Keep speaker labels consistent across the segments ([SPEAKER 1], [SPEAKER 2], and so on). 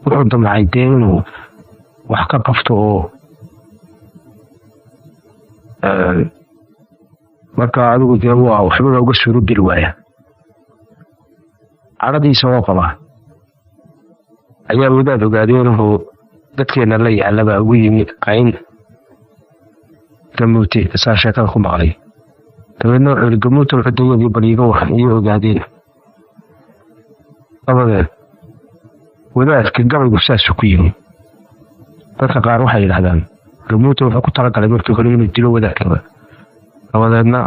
[SPEAKER 1] wuxuu damcay dee inuu wax ka qabto oo marka adigu dee waa waxba uga suuro geli waaya caradiisa oo qabaa ayaa wadaad ogaadeen inuu dadkeena la yaalaba ugu yimid cayn gamuute saa sheekada ku maqlay dabeedna wuxuu yidhi gamuute wuxuu dayadii baliiga waran iyo ogaadeen dabadeed wadaadka gabaygu saasuu ku yimi dadka qaar waxay yidhahdaan gamuute wuxuu ku talagalay markii hore inuu dilo wadaadkaba dabadeedna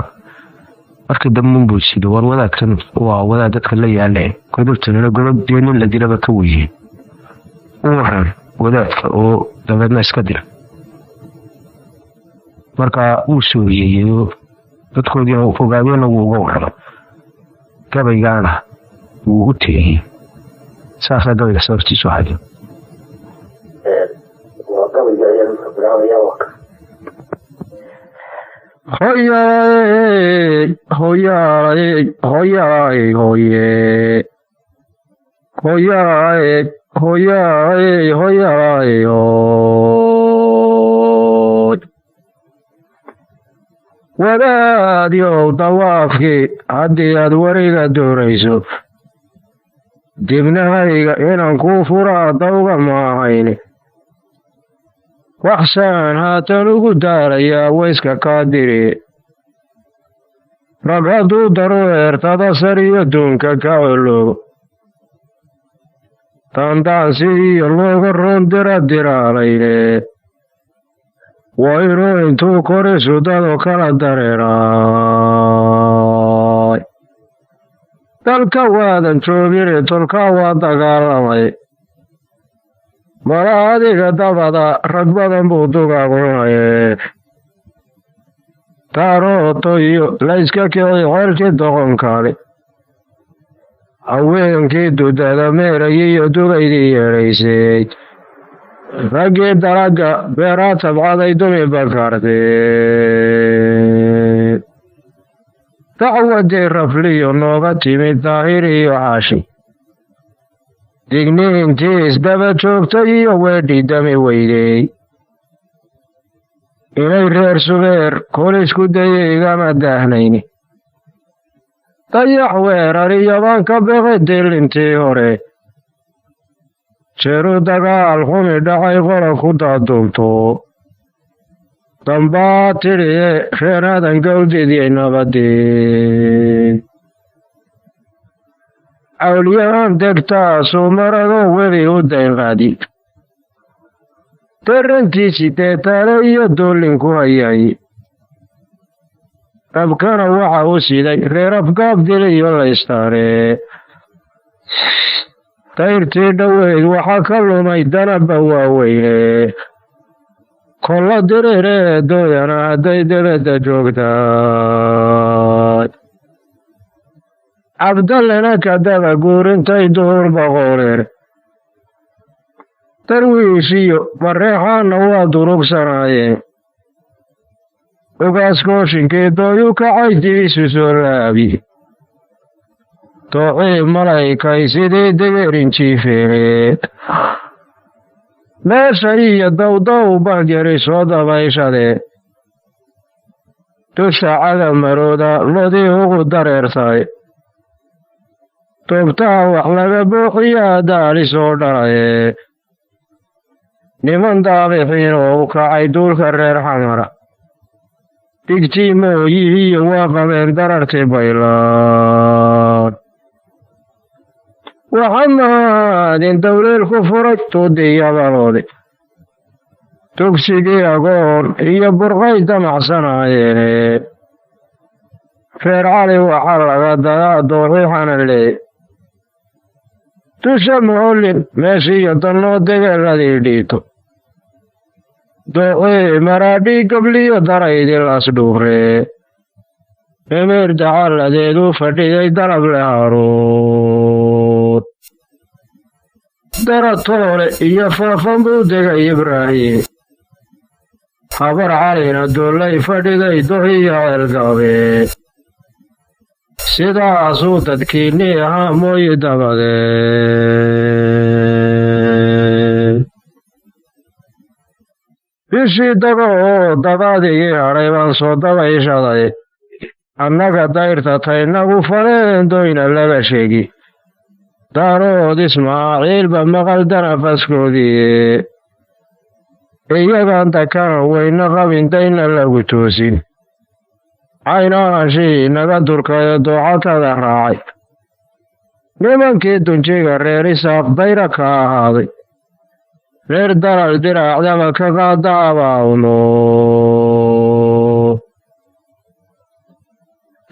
[SPEAKER 1] markii dambe buu sido war wadaadkan waa wadaad dadka la yaaleen godobtanina godob dee nin la dilaba ka weyey u waran wadaadka oo dabeedna iska dila marka wuu sooriyeeyo dadkoodii ogaadeenna wuu uga warano gabaygaana wuu u tegey saasaa gabayga sababtiisu hayo hoyaalay hoyaalay hoyaalay hoye hoyaalay hoyaalay hoyaalay hoy wadaadyow dawaafkii haddii aad wariga doonayso dibnahayga inaan kuu furaa dawga maahayne waxsaan haatan ugu daarayaa wayska kaa diri rag hadduu daru eertada sariyo duunka ka coloogo daandaansi iyo looga roon diradiraalayne waa inuu intuu kori sudado kala dareeraay dalka waadan joogine tolkaa waa dagaalamay mala adiga dabada rag badan buu dugaagunaye taarooto iyo layska kicay xerkii doqonkale haweenkii dudada meerayiyo dugaydii yeedhaysay raggii dalaga beeraa tabcaday dumi bakartee dacwadii rafliyo nooga timid daahir iyo xaashi digniintii isdaba joogtay iyo weedhii dami weydey inay reer subeer kolisku dayay igama daahnayni dayax weerariyo baan ka beqay dilintii hore jeeru dagaal xumi dhacay qola ku daaduubto dambaa tidhiye reer aadan gawdidiyay nabadii cawliyahan degtaa suumaradoo webi u daynqaadi darantiisii deetaale iyo duulinku hayay dabkana waxa u siday reer afgaab diliyo laystaare dayrtii dhoweyd waxaa ka lumay danaba waaweyne kolla diriiree dooyana hadday debedda joogtaay cabdallena kadaba guurintay duhur boqoreer darwiishiyo mareexaanna waa durugsanaayeen ugaas kooshinkii dooyu kacay dibisu soo laabi doocii malaykay sidii degeerin jiifeeneed meesha iyo dawdaw balyari soo dabayshadee dusha caga marooda lodii ugu dareertay doobtaha wax laga buuxiyaa daali soo dhalaye niman daabixiin oo u kacay duulka reer xamara digtii mooyihiiyo waa qabeen darartii baylaan waxamaadin dawleel ku furay tuudiyabaloodi tugsigii agoon iyo burqay damacsanaayeen reer cali waxaa laga dadaa dooxii xanale dusha moolin meeshiiyo dannoo degeeladii dhiito dooxii maraadhii gabliyo daraydii lasdhuuree emeer dacalladeeduu fadhiyay dalab le haaruun daratoole iyo faafan buu degay ibraahim habar calina duullay fadhiday dohiyo ceelgaabee sidaasuu dadkiinnii ahaa mooyi dabadeed
[SPEAKER 2] shiidaga oo dabadigii hadhay baan soo dabayshaday annaga dayrtatay nagu faneen doyna laga sheegi daarood ismaaciilba maqal danafaskoodii iyagan dakana wayna qabin dayna lagu toosin caynaashii naga durkayo doocatada raacay nimankii dunjiga reer isaaq dayra ka ahaaday reer dalal diraacdaba ka qaadaabawno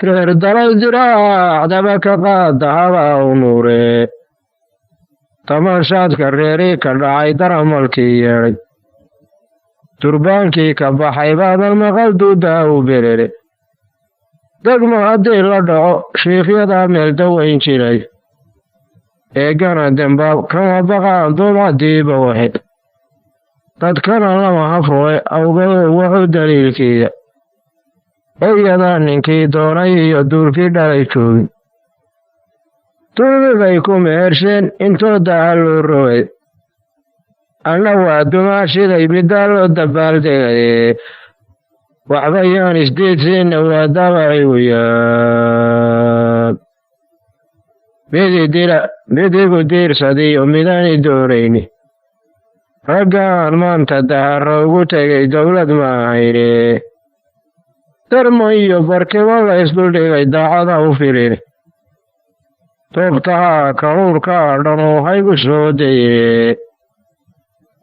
[SPEAKER 2] reer dalal diraacdaba ka qaadahabawnure tamashaadka reerii ka dhacay daramalkii yeedhay durbaankii ka baxay baadal maqal duudaa u berere degmo haddii la dhaco shiikhyadaa meel dawayn jiray eegana dembaab kama baqaan duubcadiiba waxe dadkana lama hafroe awgedo wuxuu daliilkiida eyadaa ninkii doonay iyo duulkii dhalay joogin dulmi bay ku mehersheen intooda ha loo rogay anna waa dumaashiday middaa loo dabaaldegaye waxbayaan isdiidsiinna waa dabaci weyaa midigu diirsadiyo midaani doonayni raggaan maanta daharo ugu tegay dowlad ma ahayne darmo iyo barkibo la isduldhigay daacada u filin toobtaha karuurkaa dhanoo haygu soo dayne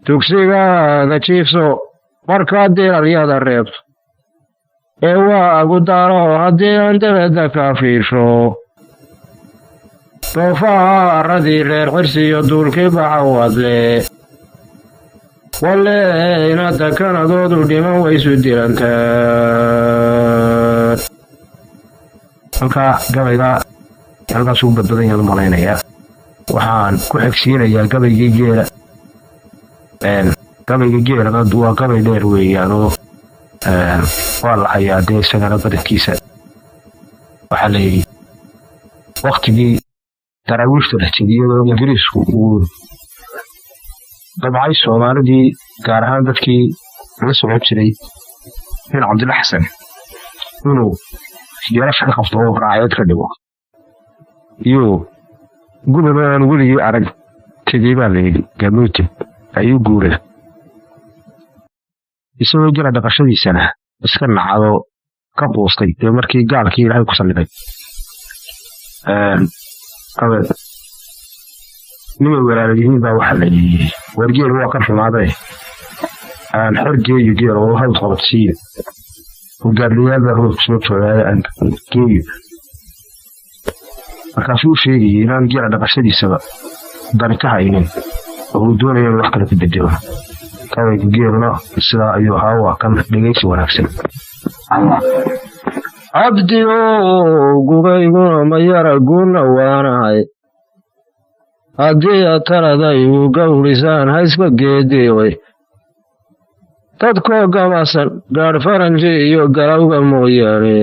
[SPEAKER 2] dugsigaada jiifso markaad diraryada reebto ee waa agu daaro haddii aan dabadda kaa fiirsho doofaha arradii reer xirsiyo duulkii baxawadle walle inaad dakanadoodu dhiman waysu dilantaan halkaa gabayga halkaasuu badbadan yaad malaynayaa waxaan ku xigsiinayaa gabaygii geela gabayga geelana waa gabay dheer weeyaanoo waa la hayaa dee isagana badankiisa waxaa la yidhi waktigii daraawiishta la tegiyadoo ingiriisku uu dabcay soomaalidii gaar ahaan dadkii la socon jiray nin cabdilla xasan inuu yeelasha ka qabto oo raacyad ka dhigo iyo gubaba aan weligii arag tegey baa la yidhi gamuute ayuu guuray isagoo jira dhaqashadiisana iska nacado ka buustay dee markii gaalkii ilaahay ku salliday nimay walaaladihiin baa waxaa la yidhi wargeel waa ka xumaadee aan xorgeeyo geel oo hawd qabadsiiyo hogaamiyayaal baa hawd kusoo joogaada aan geeyo markaasuu u sheegayay inaan geela dhaqashadiisaba dani ka haynin oo uu doonaya in wax kale ka bedelo gabayga geelna sidaa ayuu ahaa waa kan dhegaysi wanaagsan cabdi oo gubayguna mayara guuna waanahay haddii aad taladay uu gawrisaan haysba geediiway dadkoo gamasan gaadh faranji iyo galowga mooyaane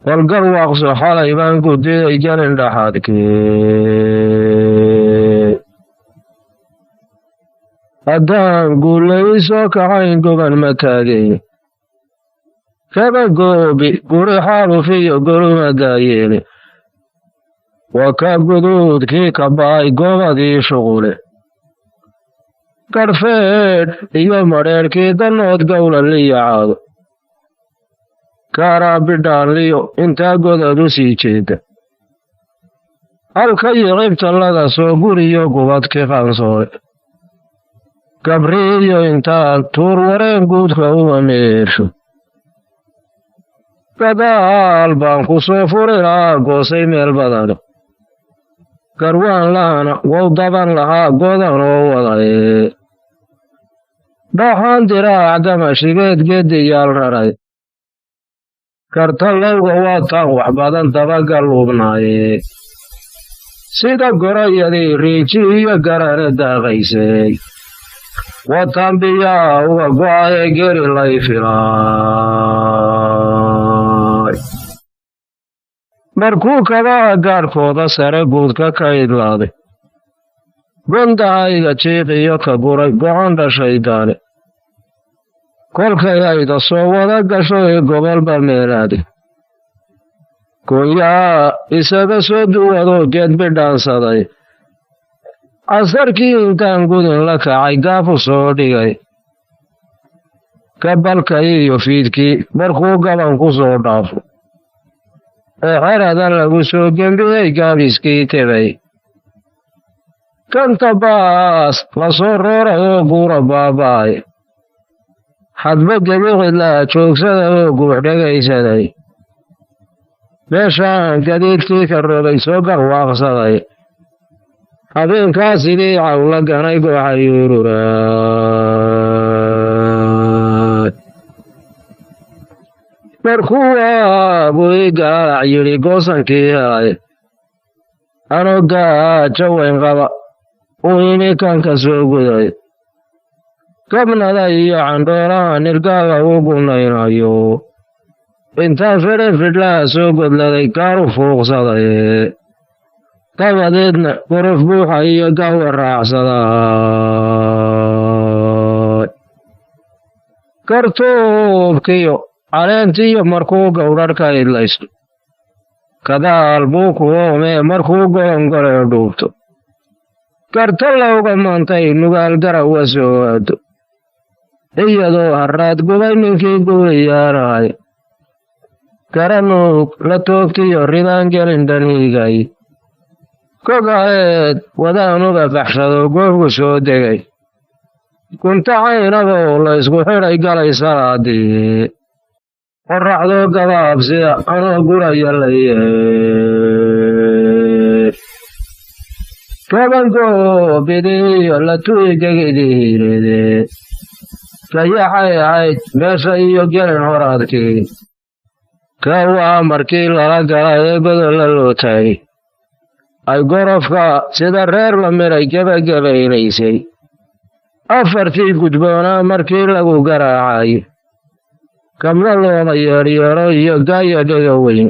[SPEAKER 2] walgal waaqso xalay baan ku diday jalin dhaxaadkee haddaan guulay soo kacayn goban ma taagayn kaba goobi guri xaalufiyo goluma daayeene waa ka guduudkii ka ba'ay goobadii shuqule garhfeedh iyo madheerhkii dannood gowlaliyo caado kaaraa bidhaanliyo intaa godad u sii jeeda halka iyo cibtallada soo guriyo gubadkii qaansoore gabriiyo intaan tuur wareen guudka uma meersho gadaal baan ku soo furi lahaa goosay meel badano garwaan lahana wow daban lahaa godan oo wadaye dhaxaan diraac damashigeed geediyaal raray kartallowga waataan wax badan dabagal hubnaaye sida gorayadii riiji iyo garane daaqaysay wataan biyaa uga go'aye geri lay filaay markuu kabaha gaadhkooda sare guudka ka idlaaday gondahayga jiiq iyo ka guray gocan dhashaydaane kolkay ayda soo wada gasho ee gobolba meelaadi goonyaha isaga soo duwadoo geed bidhaansaday casarkii intaan gudin la kacay gaafu soo dhigay gabalka iyo fiidkii markuu gaban ku soo dhaafo ee xeradan lagu soo gembiyey gaabiskii tebay kanta baas la soo rooray oo guura baaba'ay hadba gebicidlaa joogsada oo guux dhegaysaday meeshaan gadiidkii ka robay soo garwaaqsaday habeenkaa sidii cawla ganay gooxayuururaay markuu waabuu ii gaalac yidhi goosankii helay anoo gaajo weyn qaba uu imikanka soo guday gabnada iyo candhoolaha nirgaaga u gunaynayo intaan fedhe fidhlaha soo godladay gaaru fuuqsaday dabadeedna gorof buuxa iyo gaawa raacsaday kartuubkiyo caleentiyo markuu gowdharhka idlaysto kadaal buu ku oomee markuu golongolee dhuubto garta lowga maantay nugaal garawa soo aado iyadoo harraad gubay ninkii guuriyaanahay garanuug la toogtiyo ridaan gelin dhaniigay kogaheed wadaanuga baxshado goobku soo degay gunta caynaboo la ysku xidhay galay salaadii qorraxdoo gabaabsida anoo guraya laye gabangoobidii la tuigegidhiirede rayaxay ahayd meesha iyo gelin horaadkii kawaa markii lala gala ee godolla loo taagay ay gorofka sida reer la midhay gebagabaynaysay afartii gudboonaa markii lagu garaacay gabdho looda yeedhyeedho iyo gaaya dhega weyn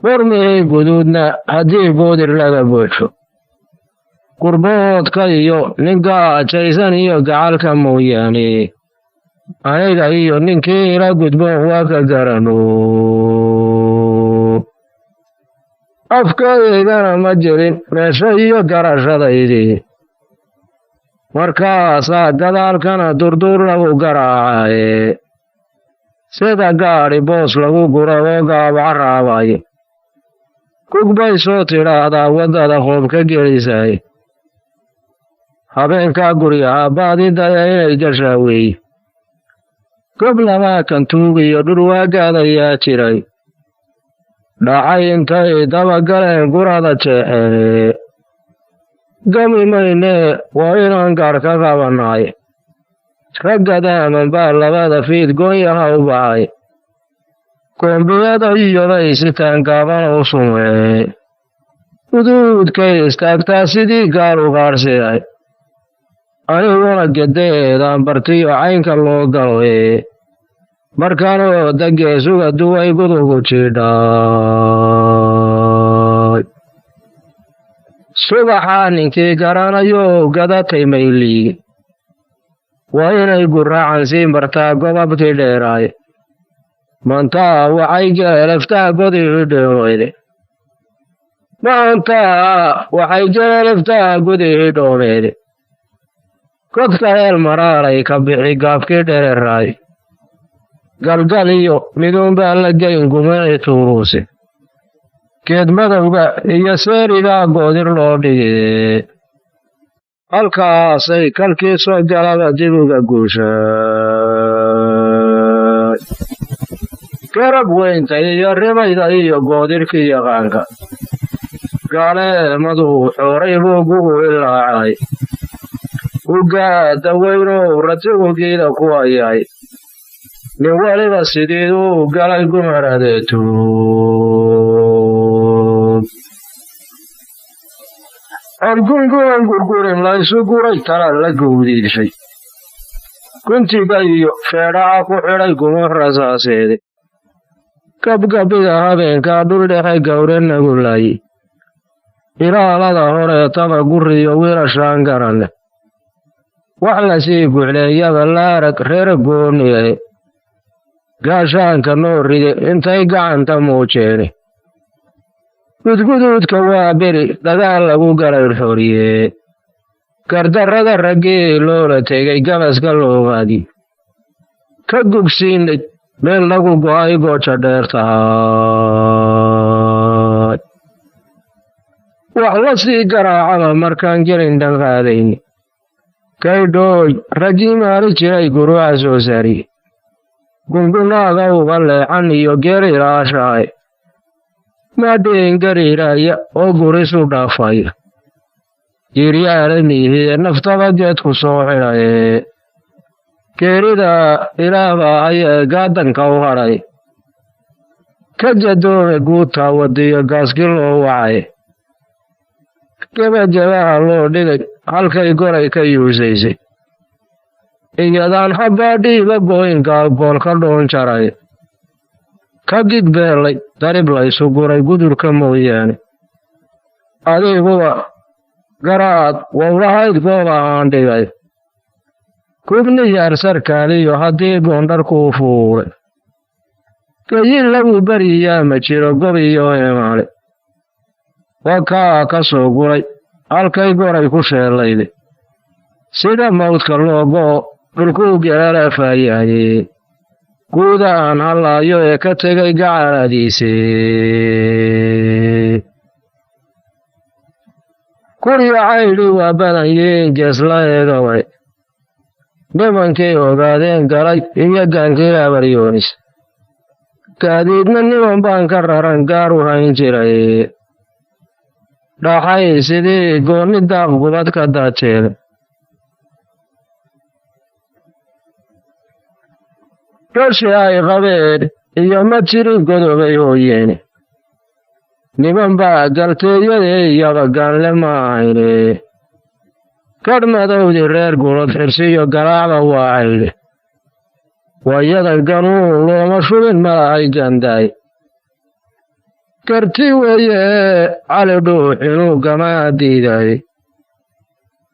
[SPEAKER 2] warmihii guduudna haddii goodir laga buuxo gurboodka iyo ninka ajaysan iyo gacalka mooyaane aniga iyo ninkii ila gudboon waa ka garano afkaygana ma jirin meesho iyo garashadaydii markaasaa gadaalkana durduur lagu garaacaye sida gaadhi boos lagu guro oo gaabaca raabay kugbay soo tidhaahdaa waddada qoob ka gelisay habeenkaa guryaha baadidaya inay gashaa weey goblamaa kantuugiyo dhurwaagaadayaa jiray dhacay intay dabagaleen gurada jeexeene gami maynee waa inaan gaar ka qabanay ragga daaman baa labada fiid goonyaha u baxay goombiyada iyoday sitaan gaabana u sumee uduudkay istaagtaa sidii gaal u gaadhsiday aniguna gedaheedaan bartiyo caynka loo galoe markanoo dageesuga duway gudugu jidhay subaxaa ninkii garanayo gadatay mayliigi waa inay guraacan sii martaa gobabkii dheeraay maantaa waxay geleeleftaa godii dheeroyde maantaa waxay geleeleftaa gudii dhoomeede godka heel maraaray ka bixi gaafkii dhereraay galgal iyo miduunbaa la geyn gumacii tuuruuse geed madowga iyo seerigaa goodir loo dhigee halkaasay kalkii soo galaba dibuga guushay garab weynta iyo rimayda iyo goodirkii yaqaanka gaaleemadu xooray buu gugu ilaacay ugaada weynow ratigugiida ku ayaay nin weliba sidiiduu galay gumaradeetuug angungunan gurgurin laysu guray tala la gowdiishay guntiga iyo feedhaca ku xidhay guma rasaaseede gabgabiga habeenkaa dhuldhexe gawranagu laaye ilaalada horeetaba guriyo wiilashaan garanleh wax la sii gucleeyaba laarag reer gooniye gaashaanka noo ride intay gacanta muujeene gudguduudka waa beri dagaal lagu galay xoriye gardarrada raggii loola tegay gabaska loogaadi ka gugsiinay meel lagu go'ay gooja dheer tahay wax la sii garaacaba markaan gelin dhanqaadayni kaydhooy raggii maali jiray guruuca soo saari gungunaaga uga leexan iyo geerilaashaay maadheen gariiraya oo gurisu dhaafaya jiryaalaniihie naftaba geedku soo xidhaye geerida ilaahbaa ayee gaadanka u hadhay ka jadoome guudtaa wadiyo gaaski loo wacay gebagebaha loo dhigay halkay goray ka yuusaysay iyadaan habbaadhiiba goyn gaalgool ka dhoon jaray ka gigbeelay darib laysu guray gudurka mooyaane adiguba garaad wowlahayd gooba aan dhigay kubniyaar sarkaaliyo haddii goondhar kuu fuulay geyin lagu beriyaa ma jiro gob iyo imaale wakaa ka soo guray halkay goray ku sheellayde sida mawdka loo go'o dhulkuu geleeleefaayaye guuda aan hallaayo ee ka tegay gacaladiise kuriyo caydhi waa badan yihiin geesla eegaway nimankay ogaadeen galay iyo gaankii habaryoonis gaadiidna niman baan ka raran gaar u hayn jiray dhaxay sidii goonni daaq gubad ka daajeeda gashi ay qabeen iyo ma jirin godobay hooyeene niman baa galteeyadee iyaba gaanle ma ahayne kadh madowdii reer gulod xirsiyo galaacba waa caydhe wayada ganuun looma shubin malahay gandaay karti weeye cali dhuux inuu gamaa diiday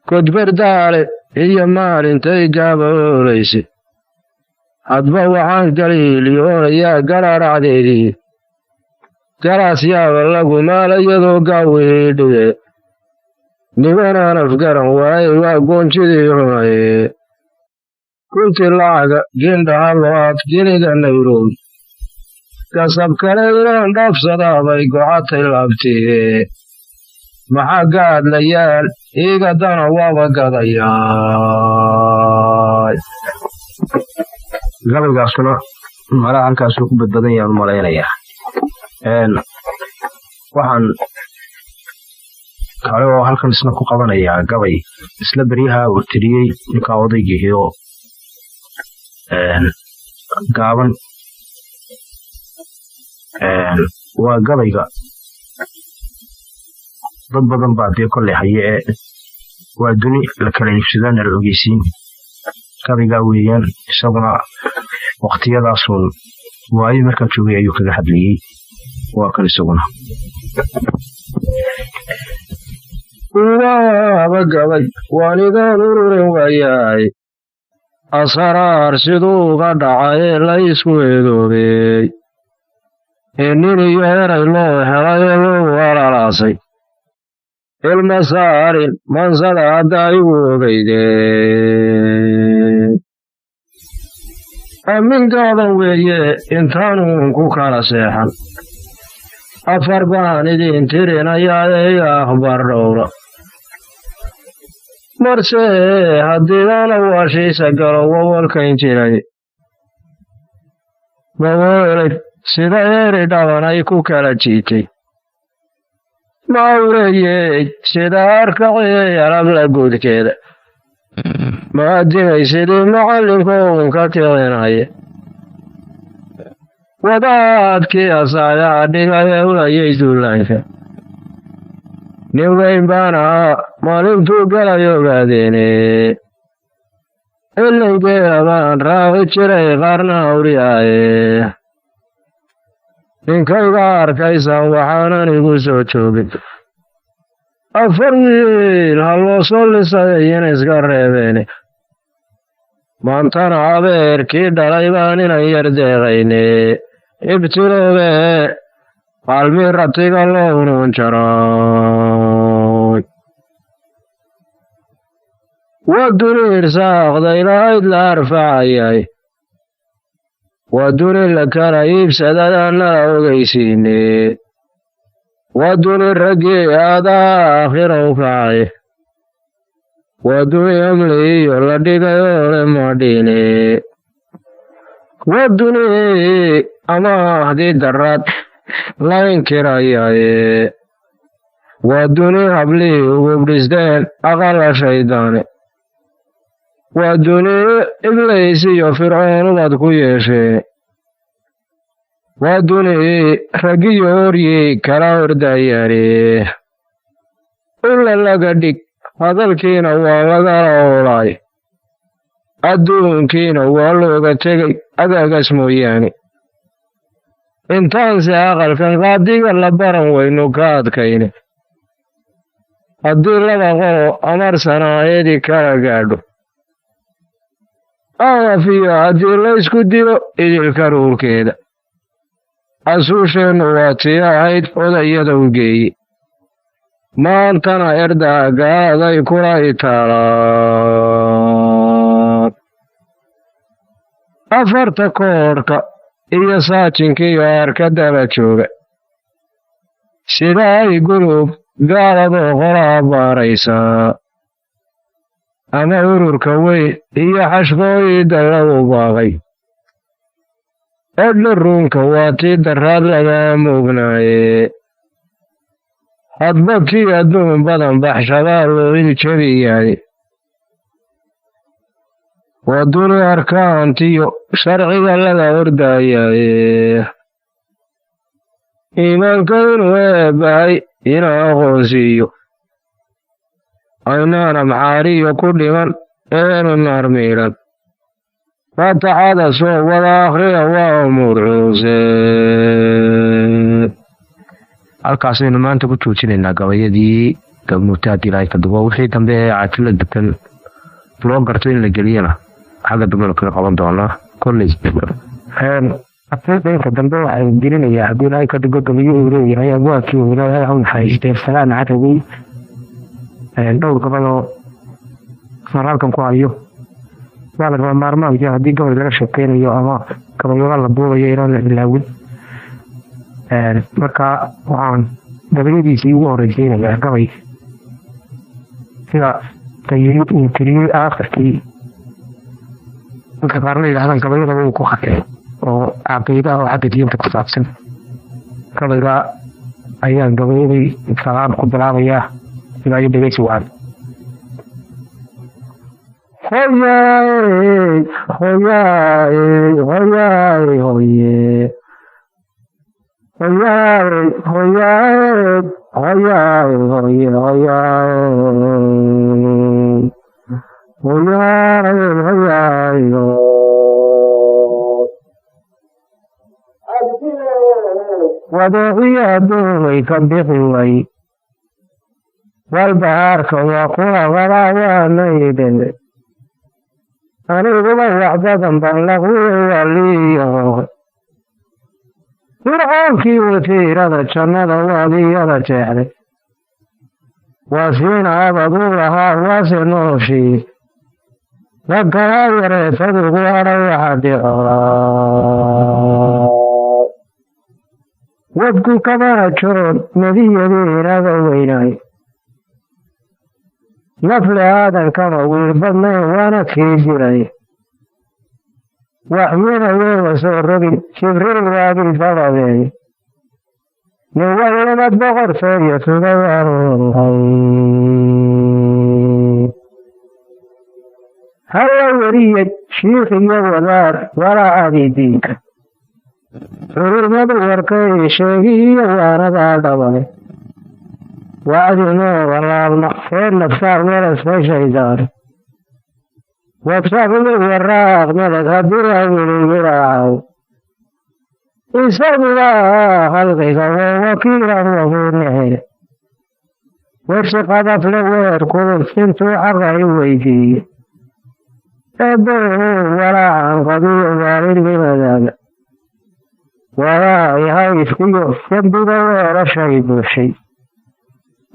[SPEAKER 2] kodbardaale iyo maalintay gaaba oolayse hadba waxaan galiiliyoonayaa garaaracdeedii garaas yaaba lagu maala iyadoo gaawiidhiye nimanaan afgaran waaye waa goonjidii xumaye kuntii lacaga gindhaha lo'aad giniga nayrobi gasab kale inaan dhaafsadaa bay gocatay laabtee maxaa gaad la yaal iigadana waaba gadayaa
[SPEAKER 1] gabaygaasuna malaha halkaasuu ku badbadan yaan malaynayaa waxaan kale oo halkan isna ku qabanayaa gabay isla beryaha uu tiriyey ninkaa odaygiihioo gaaban waa gabayga dad badan baa dee kolley haye ee waa duni la kala iibsadaan la ogeysiin gabaygaa weeyaan isaguna waqtiyadaasuun waayo markaa joogay ayuu kaga hadlayey waa kan isaguna
[SPEAKER 2] waaba gabay waanigaan ururin waayaay asaraar siduu uga dhacay la isku eedoobey nin iyo eray loo helay ee loo walalaasay ilma saarin mansada hadda igu ogeydee aminkaadan weeye intaanuun ku kala seexan afar baan idin tirinayaa ee akhbar dhowra marse haddiidana waashiisa galo wawalkayn jiray waweelay sida eeri dhaban ay ku kala jiitay mawreyey sida arkaciyey alabla guudkeeda maadimay sidii macallinka uunka kicinaya wadaadkii asaayaa dhigay ulayay duulaanka nin weyn baan ahaa maalintuu galay ogaadeene illaygeeda baan raaci jiray qaarna hawriyaaye ninkayga arkaysaan waxaanan igu soo joogin afar wiil ha loo soo lisay iyana iska reebeene maantana abeerkii dhalay baan inan yar deeqayne ibtiloobe qaalmii ratiga loonuun jaray waduni irsaaqday lahayd la arfacayay waduni la kala iibsadadaan nala ogeysiine waduni raggii aadaa aakhira u kacay waduni amli iyo la dhigayoole madhine waduni amaahdii darad la inkirayaye waduni hablii ugubdhisteen aqala shaydaane waduni iblays iyo fircoon ubad ku yeesheen waduni raggiyo oryey kala ordayaane ula laga dhig hadalkiina waa lagala oolay adduunkiina waa looga tegay agaagas mooyaane intaanse aqalkan qaadiga la baran waynu ka adkayne haddii laba qolo amar sanaayadii kala gaadho aafiyo haddii laysku dilo idilka ruurkeeda asuusheennu waa tii ahayd odayada u geeye maantana erdaaggaaday kula itaalaan afarta koodhka iyo saajinkiiyo aarka daba jooga sida ay gurub gaaladoo qolaa baaraysaa ama ururka weyn iyo xashkooyida lagu baaqay edha ruunka waa tii daraad lagaa moognaaye hadba kii adduun badan baxshadaa looin jabiyaay waduni arkaantiyo sharciga laga ordaayaye iimaanka inuu eebbahay inuu aqoonsiiyo aynaan amxaariyo ku dhiman eenu naar miidhan faataxada soo wada akhriya waa umuur cuuse halkaasaynu maanta ku joojinaynaa gabayadii gabnuutaad ilaahay ka dubo wixii dambe ee caatila degan loo garto in la geliyana xagga dambena kaga qaban doonaa kolley arinka dambe waxay gelinayaa haddii ilaahay ka dubo gabayo uu leeyahay abwaabkii uu ilaahay ha u naxariistee salaan carabay dhowr gabadoo saraalkan ku hayo waa lagama maarmaanka haddii gabay laga sheekeynayo ama gabayada la duubayo inaan la ilaawin marka waxaan gabayadiisii ugu horeysiinayaa gabay sida tayiriid uu tiriyey aakhirkii dadka qaarna yidhahdaan gabayadaba uu ku khatay oo caqiida oo xagga diinta ku saabsan gabayga ayaan gabayadii salaan ku bilaabayaa sidaa iyo dhegeysi waan hoyaay hoyaay hoyaay hoye hoyaay hoyaay hoyaay hoye hoyaay hoyaay hoyaay wadeeciyo adduunkay ka bixi way walbahaarka waa kuwa wadaa waanaydhen aniguba wax badan baan laquwey waliyo fircoonkii wasiirada jannada waadiyada jeexday waasiina abad u lahaa waase nooshii wakaa yareetadugu hadha waxa dhico wadku kamana joon nebiyadiinaba weynaay nafle aadankama wiil badnayn waana kii jiray waxyada weega soo rogi jibriil waagii dabadeey nin wallamad boqortooyo tugayaanhay halla weriyey shiikh iyo wadaad walaacadii diinka culimadu warkay sheegi iyo waanadaa dhabay wacdinooda laabna reer nafsaar meelasma shaydaan wabsaqli waraaq meled haddii awiliyiraacaw isaguba halqiga waa wakiilan wahuunahele wersi qadafle weer kulub intuu xaqa i weydiiye ولا عن قضية ذلك بمذاك ولا يهيش كله يبدو غير شيء بالشيء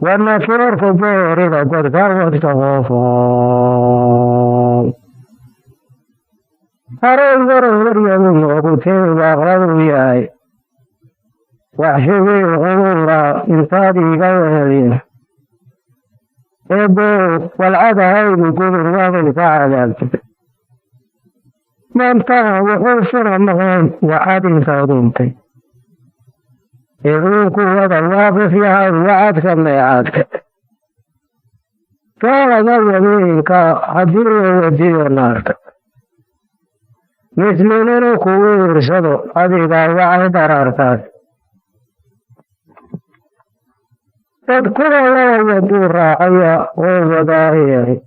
[SPEAKER 2] وما كرر كبير إذا قد كرر تغفون أريد ورغر يمين وقتل أغرب وياي وحشبي غمورا إنسادي غير إبو والعادة هاي بكل الرياض فعلا من طاع وحوصر النغان وعاد صادمتي يقول قوة الله فيها وعد كما يعاد كان ذا يمينك حدير ودير النار مثلنا قوة رسدو حديدا وعد درارتات تذكر الله يدور راعية وضاهية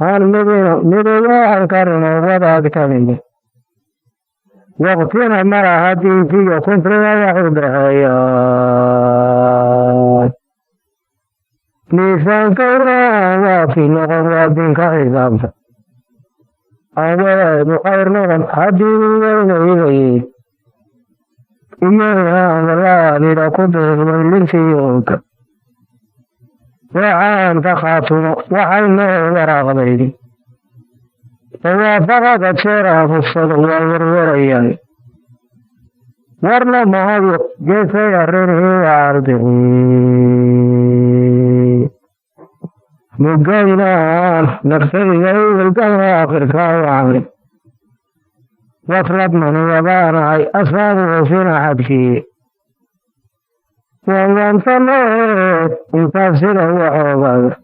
[SPEAKER 2] هل مدينة الكرم وضاك تبين وقتنا مرة هدين فيه كنت لا يحبها نيسان كورا وفي نغم وابين كحزام أولا بخير نغم هدين وينه إنها الله لذا كنت من سيوك وعان تخاطب وحينه وراغ بيدي فوافقت سيرها في الصدق والوريان ورنا مهاجر جيسا يرره وعرضه مقاينا نفسي جيد القمر آخر كاو عمري واطلب من يبانا أي أصابه فينا حدكي وأن صليت إن تفسره وحوضه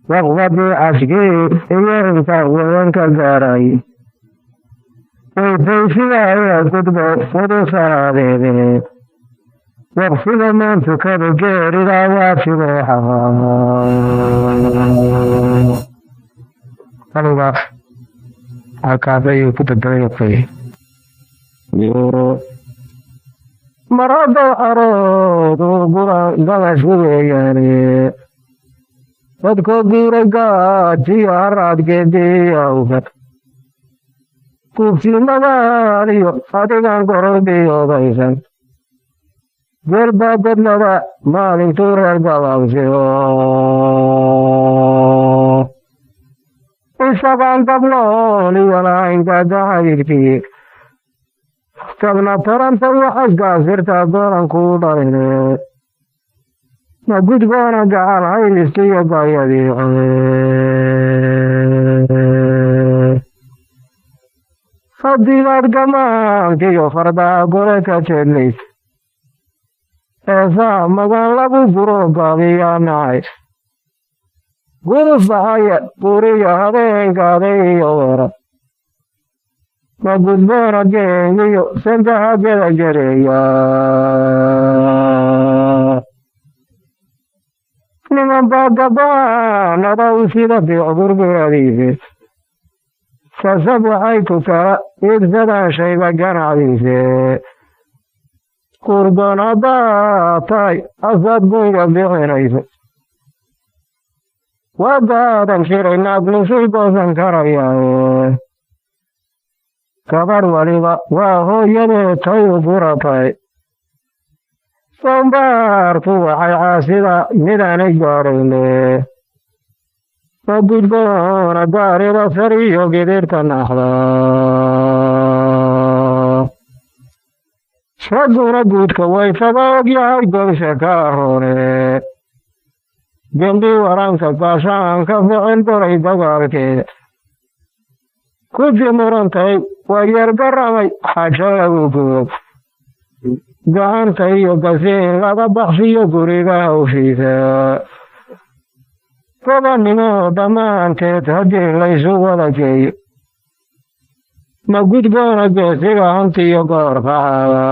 [SPEAKER 2] وقضي عشقي إيه إنت وينك الداري ويفيشي هي الكتب ودوسر هذه واغفظ من تكب جير إذا وافي الله الكافي كتب فيه يورو مرض الأرض وقرأ يعني dadko giiragajiyo haraadgeedii awgad kuubsiinadaaniyo adigan gorodiyodaysan geelbaa dadnada maalintuu reer gabaabsiyo isagaan dabnooliyolahaynkaadahayirkii kabna taranta waxay gaasirtaa doonankuu dhaline ma gudboona gacan hayliskiyo baayadii hadiibaad gamaankiyo fardaa gole ka jeedlays eesaa magan lagu guro gaabiyaa nacay gudub bahaya guriyo habeenkaadaiyo wera ma gudboona geengiyo sentahageda jareeya niman baa gabaanada u sida biicburburadiise sasab waxay ku tala iibsadaan shayba ganacdiise qurban haddaad tahay asaad guyga bixinayso wadaadan shiray naaglusay goosan karayaaye gabadh waliba waa hooyadee tay u buratay sombaartu waxay caasida midaanay gaadhayne ma gudboona gaarida sariyo gidirta naxda ragguna guudka way taga ogyahay gobsha ka aroone gembi waranka gaashaan ka ficin doray dagaalkeeda kudii murantay waa yargaramay xajo lagu goob gacanta iyo gasiin laga bakshiyo guriga hawshiisa gobannimo dhammaanteed haddii laysu wada geeyo ma gudboona geesiga hantiyo goorka xaga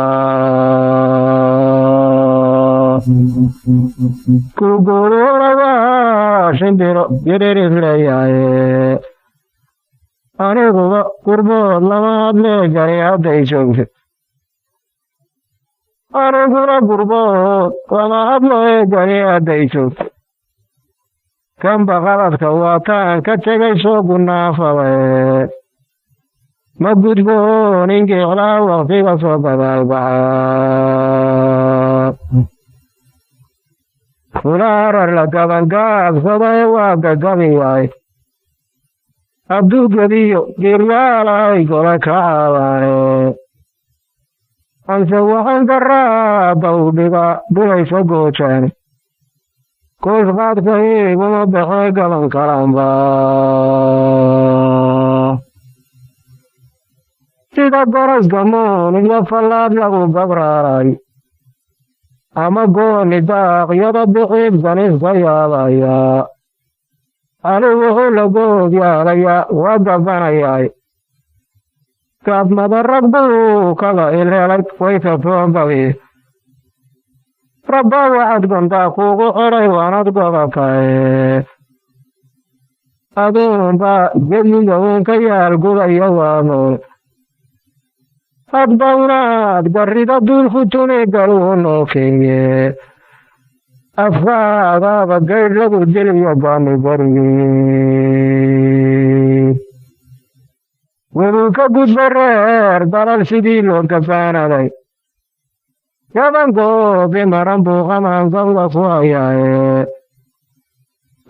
[SPEAKER 2] kuguururaga shimbiro yidhiris leeyahay aniguba gurbood lama hadlee gari hadday joogto aniguna gurbood lama hadlo ee gari hadday joogto kanba qaladka waataan ka tegay soo gunaafade ma gudbo ninkii qolaa waqtiga soo gadaalbaxa fulaarar la gabangaabsaday waa gagabi waay hadduu gediyo geeryaalahay gole ka caabane anse waxaan garaa bawdhiga bulaysa goojaane koosqaadka iguma baxee gaban kalanba sida goras gamoon iyo fallaad lagu gabraaray ama gooni daaqyada bixiibsan iska yaabaya ani wuxuu la goodyaalaya waa gabanayaay gaabmada rag buu kaga ilhelay wayka toonbabi rabba waxaad gontaa kuugu xidhay waanad godatae aduunba gediga uun ka yaal gudaya waa nool hadba unaad garrida duulku tumi galuu noo keeye afkaadaaba gaydh lagu diliyo baani barigii weluu ka gudba reer dalal sidii loo gabaanaday gaban goobi maran buu qamaan gawda ku hayaaye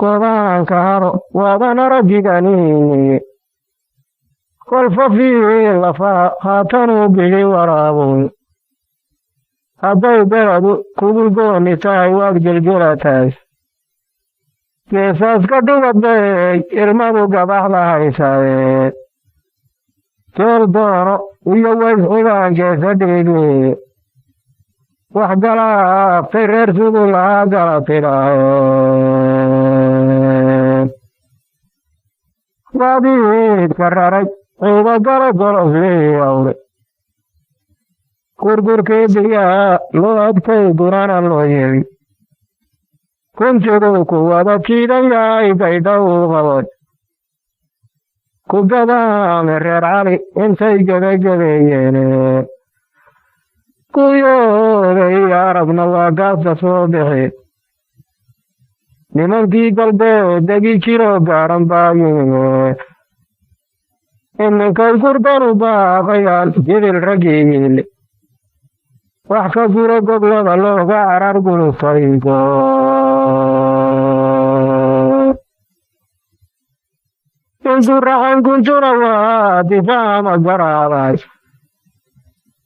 [SPEAKER 2] gobaanka haro waadan araggiganiini kolfafii lafa haatanuu bixi waraabuy hadday beladu kugu gooni tahay waad gelgelataay geesaaska dhigabay ilmadu gabaxda haysaaye teel doono iyo waysxigaan geesa dhigi wax galaaftay reer siduu lahaa gala tidhaaheen waadiidka raray ciida galo golofliyawre gurgurkii biyaha loo adkay durana loo yeeli kuntigu ku wada jiidan yahay baydhaw qaboy ku gadaame reer cali intay gebagebeeyeene kuyooda iyo arabna waa gaasta soo bixi nimankii galbeed degi jiro gaaran baa yimide iminkay gurdanu baaqayaan jibil raggiile wax ka guro goblada looga carar gulufaygo intuu raxan kuntuna waa difaama garaaday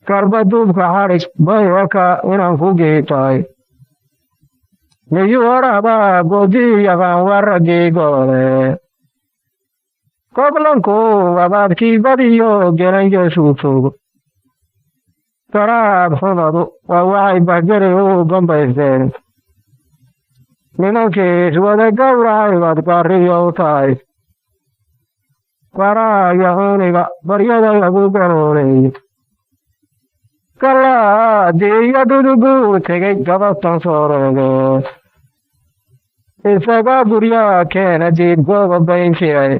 [SPEAKER 2] karba duubka xadhig bayaka inaan ku giitaay miyuu odhahdaa goodii yaqaan waa raggii goole goblanku wabaadkii badiyo gelanjeesuu joogo garaad xumadu waa waxay bahgeri u gambaysteen nimankiis wada gowracay baad gaariyo u tahay garaaya cuniga baryada lagu galoolay galaadii iyo dhuduguu tegey gabadtan soorooge isagaa guryaha keena diid gooba bayn jiray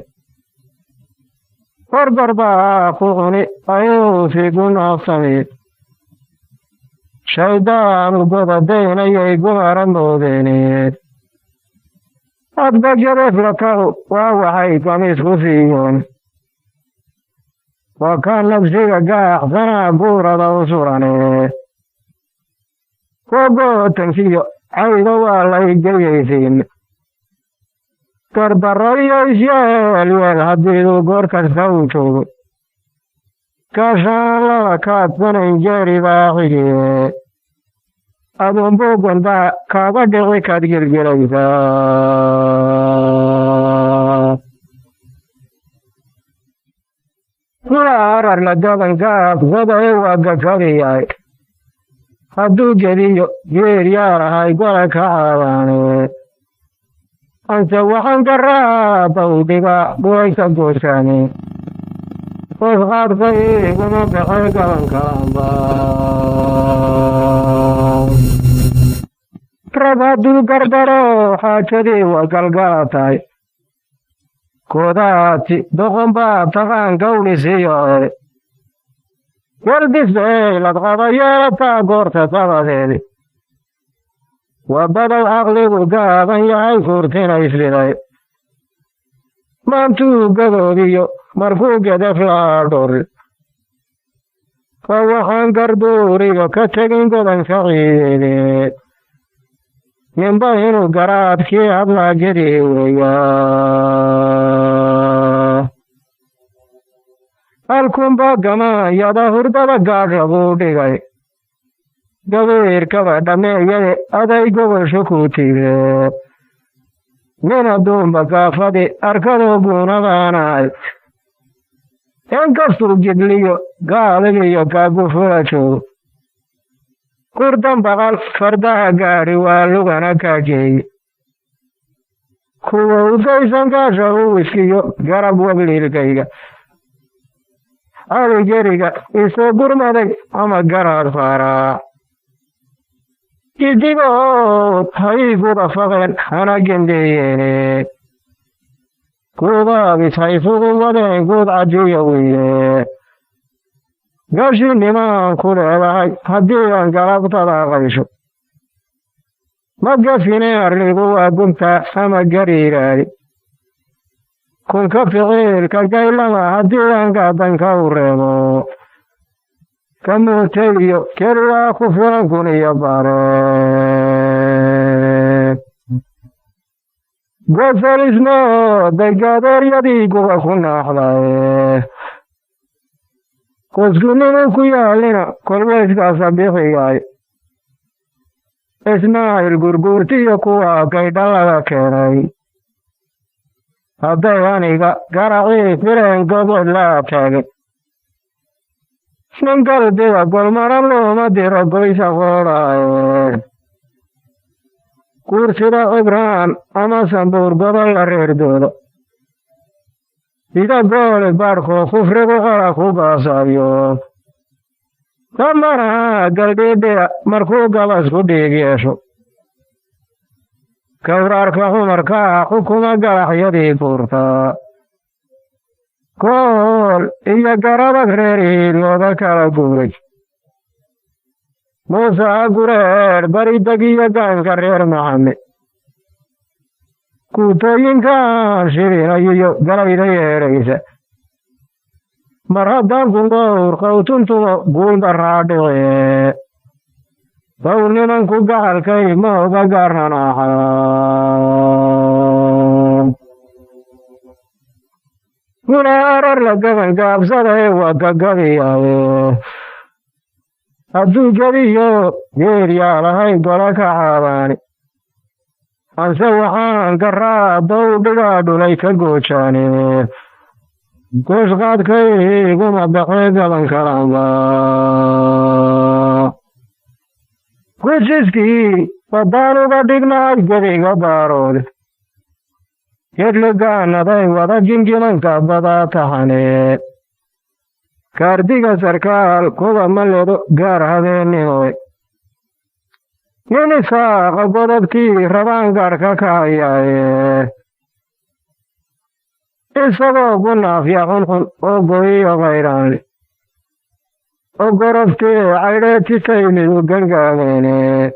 [SPEAKER 2] horbar baa ku cuni ayuu figu naafsami shaydaanu gobadaynayay gumara moodeene hadba jareflatahu waa waxay gamiis ku siiyoon waa kaa nafsiga gaaxsanaa buurada u surane kogootankiyo cayda waa lay geyaysiin gardaro iyo isyeel haddiiduu goor kasta uu joogo kaashaan laba kaadsanayn jeeri baaxigiye aduunbuu gondaa kaaga dhici kaad gelgelaysaa fulaarar la gabangaabsaday waa gagadiyaay hadduu gediyo geeryaalahay gole ka caabaane anse waxaan garaa bawdhiga bulaysa goojaane koosqaadka iguma baxay gaban kalanba rab hadduu gardaro xaajadii waa galgalatahay koodaati doqon baa taqaan gawdhisiyo wardisay ladqaba yeelataa goorta dabadeedi وبدل عقلي قابا يعي كورتين إسلي ما أنتو قدوديو مرفوق دفع دور فوحان قردوري وكتغين قدن سعيدي من بين قراب كي أبلا جدي ويا الكم باقما يظهر دبقار ربودي غي قبير كبا دمي يدي أدي قبل شكوتي من الدوم بكافدي أركضوا بونا باناي انكسر جدليو قاليو كابو فرشو كردن بغل فردها قاري والوغانا كاجي كوو دايسان كاشو ويسكيو قرب وبلي لكيغا علي جريغا إسو قرمدك أما قرار فارا جديبو هاي قرى فغن أنا جنديني كوبا بسيفو ودين قد عجيوي قاشي نمان كل علاي هديان قلب تلاغيشو مقفيني أرلقوا قمتا أما قريراري كن كفغير كقيلما هديان قادن كوريمو كموتيو كرلا كفران كوني يباري قصر اسمه دقادر يديقوا كنا أحضاي قصقني من كيالنا كل ويس كاسبيخي إسماعيل قرقورتي يقوى كيدالا كيري هدياني قرعي فرين قبل لا تاقي ننقل ديوا قل مرم لو مدير قيس غوراي كورسيرا إبران أما سنبور قبل الرير دولو إذا قول باركو خفر بغرا خوبا سابيو تمرا قلبي ديا مركو قبس كديگيشو كورار كهو مركا حكومة قلح يدي بورتا كل إيا قرابك ريري لودا كالا قوري موسى قرير بريدكي يقان كرير محمد كوتوين كان شيرين أيو قلبي دي ريسة مرحبا كنغور قوتون تو قول برادوه فولي من كوكال كي موغا قرنا حرام منار لقبن قابصده وققبيه أدو جبيه جيريا لهي قولك عاباني أنسوحان قراب دو بقادو ليك قوشاني قوش قاد كي قم بقي قبن كلام قوشيسكي فدانو قدقنا أجبري قبارود يدلقان نداي ودا جنجنان كابدا تحاني كارديغا سركال كوبا ملدو غار هذيني هوي ينسا قبضت كي ربان غار كاكايا إسابو قلنا في أخنخن أوغوي وغيران أوغرفتي عيرتي سيني وغنغانيني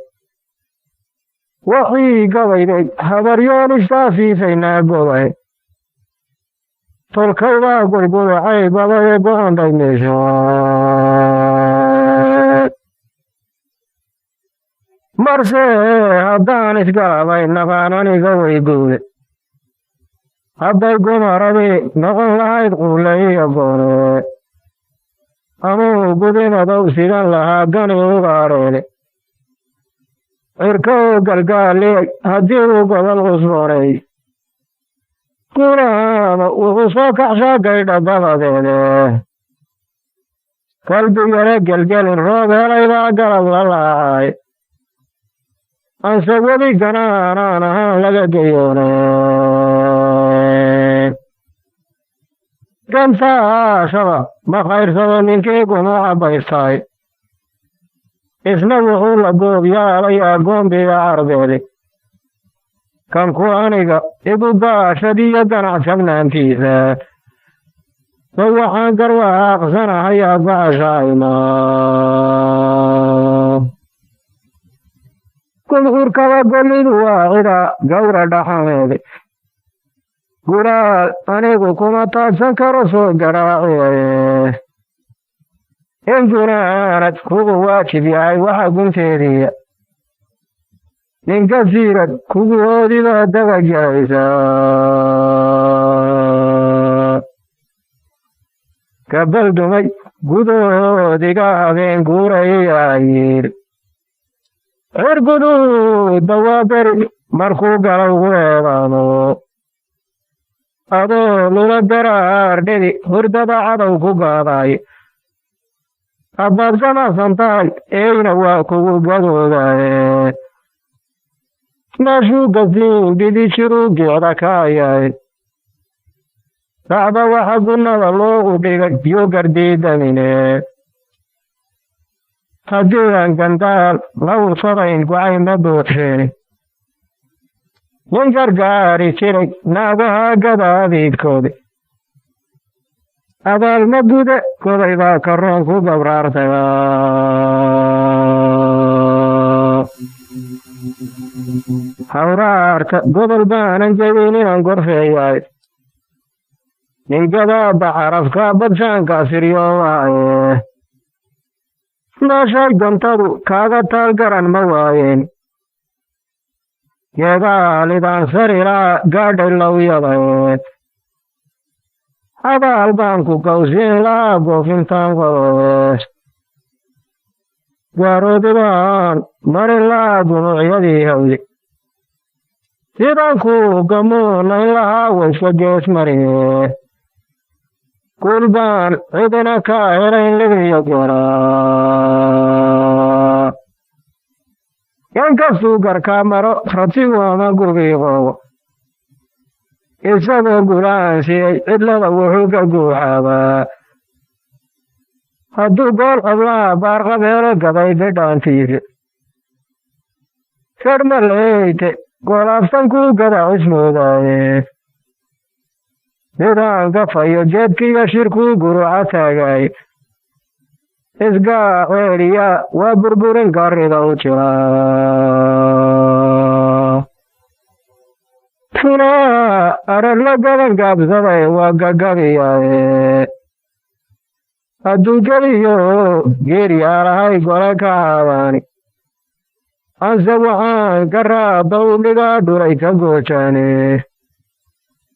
[SPEAKER 2] وحي قويني هبريون استافي فينا قوي تلقينا قلقل عيب ويقوان دينيشوان مرسي هدان اسقابي نفاناني قوي قوي هدى قوم عربي نقل لها يدقل لي يقولي أمو قدين دوسينا لها قني وغاريني إركو قلقالي هديرو قبل غصبوري قرام وغصوك عشاقي دبابا قلبي يرق القل الروب هلا إذا قرب الله أنسى ولي قنانا لقى قيوني قمتا شبا ما خير سوى من كيكو محبا يستاي اسمه وحول لقوب يا علي أقوم بي عرضي كم كوانيك إبو باشدي يدنا سمنا انتيسا فوحان قروا أقصنا هيا باشايما kudxurkaba golidu waa cida gawra dhaxameede guraal anigu kuma taagsan karo soo garaaciye intunaanad kugu waajib yahay waxa gunteediya ninka siirad kugu hoodibaa dabagelaysa gabaldumay gudoodiga habeen guurayaa yidhi cirguduudba waa beri markuu galow weedaano adoo lula garaardhidi hurdada cadow ku gaadaaye haddaad ganacsan tahay eyna waa kugu gadoodaye meeshuu gasiin dhidi jiruu geecda kaayahay racda waxa gunnada loogu dhigay yo gardiidamine haddii aan gandaal la ursadayn gucayma buuxsheeni nin gargaari jiray naagaha gadaadiidkoodi abaalma gude goday baa karoon ku gabraartaya hawraarta gobol baanan jebin inaan gorfeeyaay ninkadaaba xarafka badshaanka siryo waaye meeshay gantadu kaaga taal garan ma waayeen geedaalidaan sarilaa gaadhay lowyadae abaal baan ku gawsiin lahaa goofintaan qodoe gaaroodibaan marin lahaa gunuucyadii hawdi sidaan ku gamuunayn lahaa wayska gees mariye guul baan cidina kaa helayn libiyo geraa yankastuu garkaa maro ratigu ama gubiiqoobo isagoo gulaansiiyey cidlada wuxuu ka guuxaabaa hadduu gool codlaha baarqabeelo gaday bidhaantiisi sarma leyte goolaaftan kuu gada cismoodaaye sidaan gafayo jeedkiiga shirkuu guruca taagaay isgaa ceeliya waa burburin garrida u jiraa tunaa arar la gaban gaabsaday waa gagabiyaye hadduu geliyo geeryaalahay gole ka haabaani anse waxaan garaaba udhigaa dhuray ka goojaane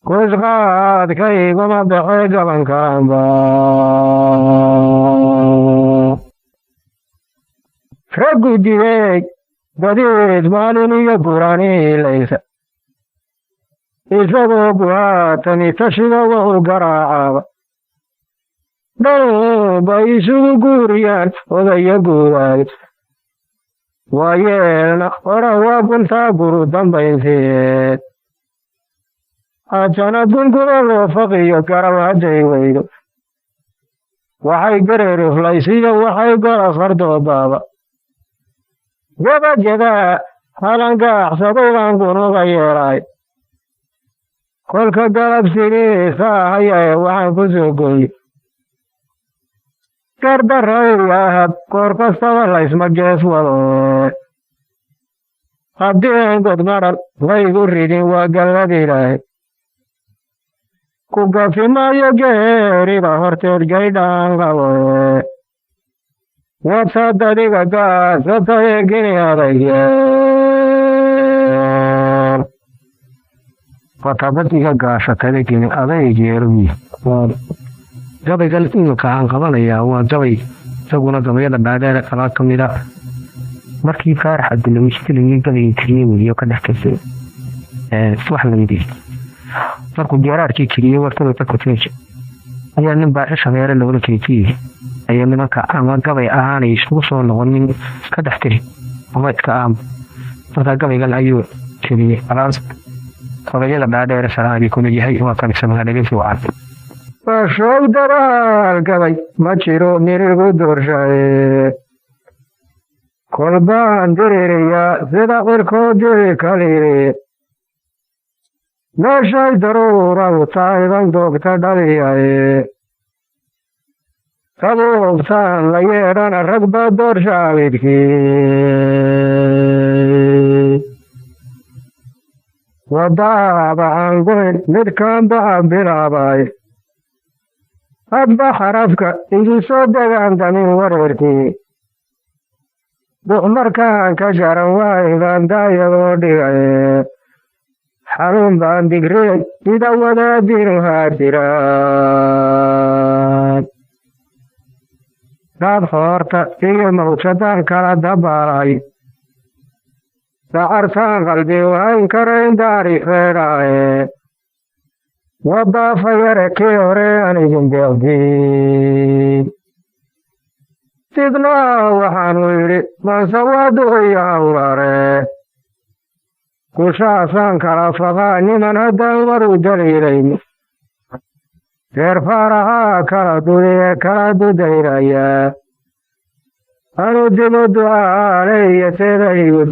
[SPEAKER 2] kusqaadkayguma baxee gaban kaanba raggu digeeg badiid maalin iyo guraniilaysa isagoo guhaatani tashiga wuxuu garaacaaba dhalba isugu guuriyaan odaya guudaayo waa yeelna hora waa guntaa guru dambaynteed haddana gunkula loo faqiyo garab hadday weydo waxay gareeriflaysiyo waxay gola fardoobaaba gabajadaa halangaaxsadaydan gunuga yeelaay kolka galabsigiisa ahayae waxaan ku soo gooye gardarayahab koor kastaba laysma gees wado haddii aan godmadhal laygu ridin waa gallad ilaahay ku gafi maayo geerida horteed gaydhaan qabo wataad adiga gaasataye gini adaygeer watabadiga gaashatada gini adaygeerbi gabaygan iminka aan qabanayaa waa gabay isaguna gabayada dhaadheere kalaa ka mida markii faarax abdulamiskiligi gabayga keliye weliyo ka dhex kasay wax lamidi markuu geeraarkii keliyey wartada ka koteeja ayaa nin baa shabeere loola keejiyey ayaa nimanka ama gabay ahaanay isugu soo noqonin ka dhex tiri umaydka aama markaa gabaygan ayuu keliyey alaas gabayada dhaadheere salaadii kuna yahay waa kan samahadhegeysi wacan washoog daraal gabay ma jiro nirigu doorshaye kolbaan diririyaa sida cirkoodii kaliri meeshay daruuraw taaydan doogta dhaliyaye kabuubtaan la yeedhana rag baa doorshaabidkii wadaaba aan goyn midkaan baan bilaabay hadba xarafka igu soo degaan damin wareerkii duq markaan ka garan waay baan daayadoo dhigaye xarun baan digrey sida wadaadinu haadiraan daad hoorta iyo mawjadaan kala dabaalay sacartaan qalbi wahayn karayn daari reedhaaye wadaafa yare kii hore anigin deeqdii sidnaa waxaanu yidhi manse waa duqiyo hawlare kushaasaan kala faqaa niman haddaan waru daliilayn reer faarahaa kala dudiye kala dudayraya anu dibu ducaale iyo seeday igu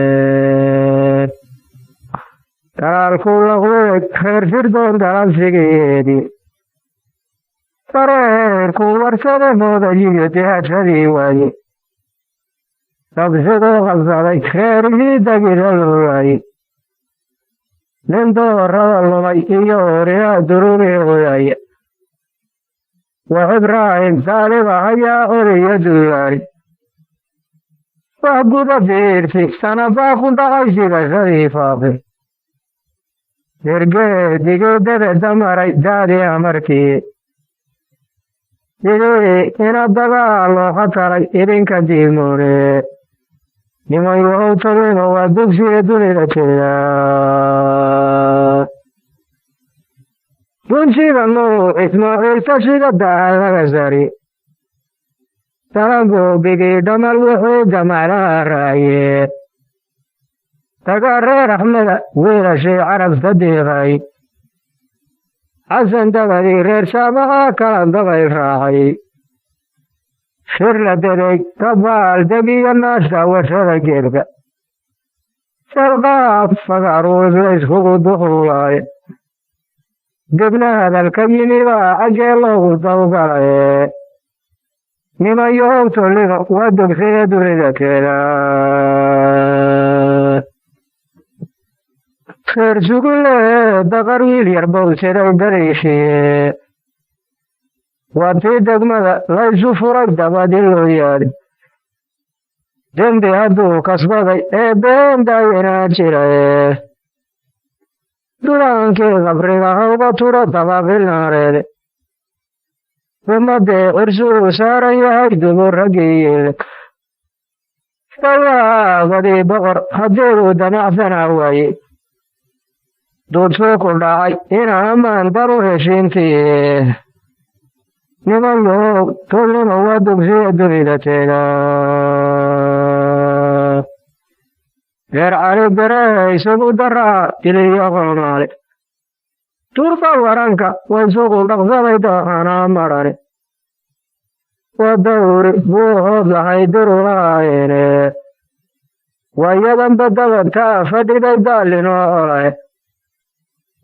[SPEAKER 2] diideen dalaalku laqweeg reer firdoon dalansigeedii dareenku warsada moodayiyo dehashadii waaye dabsidoo qabsaday reerihii dagidadoo waaye nin doorada lumay iyo oriyaa dururi oyaya wax ibraahim saaliba hayaa oriyo duulaari wax guda fiirsi sanabaa ku dhacay sigashadii faafi dergeedigii dabeda maray daadii amarkii idii ina dagaal looga taray idinka diimoone niman yahow tagino waa dugsiga dunida jeedaa dunsiga nuux ismaaciil tashiga daal laga sari talagoobigii dhamal wuxuu jamaclaha raaye taga reer axmeda wiilashii carab sadiiqay xasan dabadii reer saamaha kala dabay raacay shir la deday kabaal degiyo naashka washada geelka shalqaab fagaruus layskugu duxuulaaye dibna hadalka yimi baa cajee loogu dawgalaye niman yahow tolliga waa dugsiga dunida keeda reer sugulle daqar wiil yar bowsiday dariishii waa tii degmada laysu furay dabadi loo yaadhi dembi hadduu kasbaday ee been daayinaa jiraye dulaankii qabriga hawba turo dabaqilnaareede ummadee cirsuu saaran yahay dubu raggiiyle dawaabadii boqor haddii uu damacsanaa waaye duudsuu ku dhacay ina ammaan daru heshiintii niman yahow tullima waa dugsiga dunida teedaa reer cali bere isugu daraa iliyo qoomaale turba waranka waysugu dhaqsaday dooxanaa marane waa dawri buu hood lahay durulaayeene wayadan badabantaa fadhiday daalinoo olae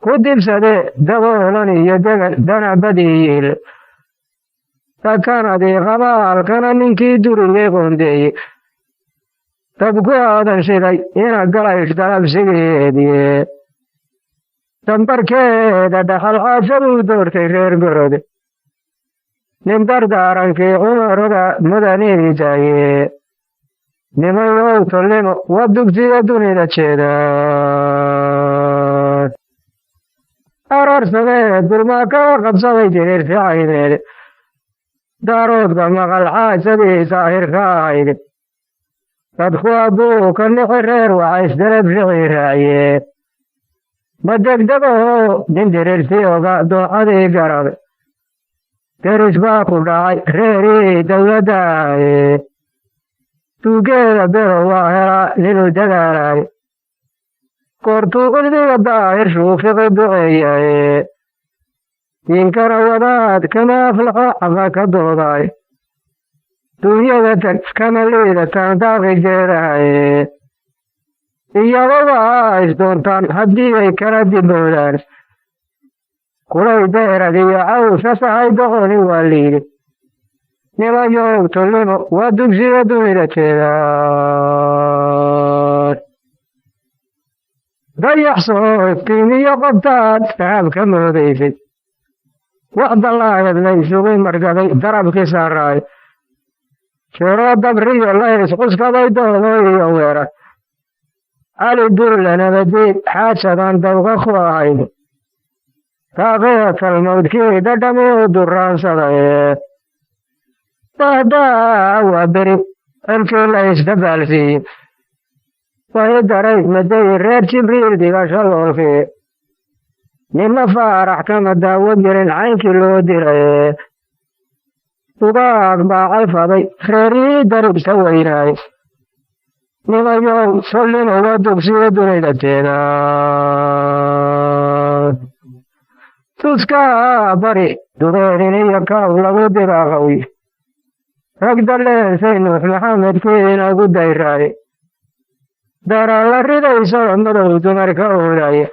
[SPEAKER 2] ku dibsadee daboolan iyo degan danabadiiyiile takanadii qabaalkana ninkii durigay qoondeeye dabku aadan shiday ina galaysh dalabsigeediye dambarkeeda dhaxal xaashaduu doortay reer gorode nin dardaarankii cumaroda mudaniidaaye niman yahow tollimo waa dugsiga dunida jeedaa aroorsadee dulmaa kala qabsaday jirirti cayneede daaroodka maqal xaasadii saahirka ahayde dadku hadduu ka nixi reer wacays dalab shicii raaye ma degdegahoo nin dirirtii oga dooxadii garabe deris baa ku dhacay reerii dawladaaye tuugeeda bero waa helaa ninuu dadaalaye koortuu cilmiga daahir shuufiqi duceeyaye diinkana wadaad kama aflaxo cafa ka doodaaye duunyada tag kama liidataan daaqi jeedahaye iyagoba isdoontaan haddii ay kala diboodaan kulay deerad iyo cawsa sahay doqoni waa liidi niman yahow tollimo waa dugsiga dunida jeedaa dayaxsoo qiimiyo qabtaad shacab ka moodaysay wax dallaayad la isugu margaday darabkii saaraay shiroo dabriyo la isquskaday doodo iyo weerar cali durla nabadeed xaajadan dawqa ku ahayd taaqee kalmawdkii dhadhamuu duraansaday bahdaa waa beri elkii la isdabaalsiiyey way daray maday reer jibriil digasho loolkii nina faarax kama daawo jirin caynkii loo diray dugaag baa calfaday reerii daribta weynaay nimayow sollinuga dugsiyo dunaydateeda tuskaa bari dureeriniyo kaaw lagu diraaqawi rag daleensay nuux maxamedkii inagu dayraay dara la ridayso madow dumarka oodaya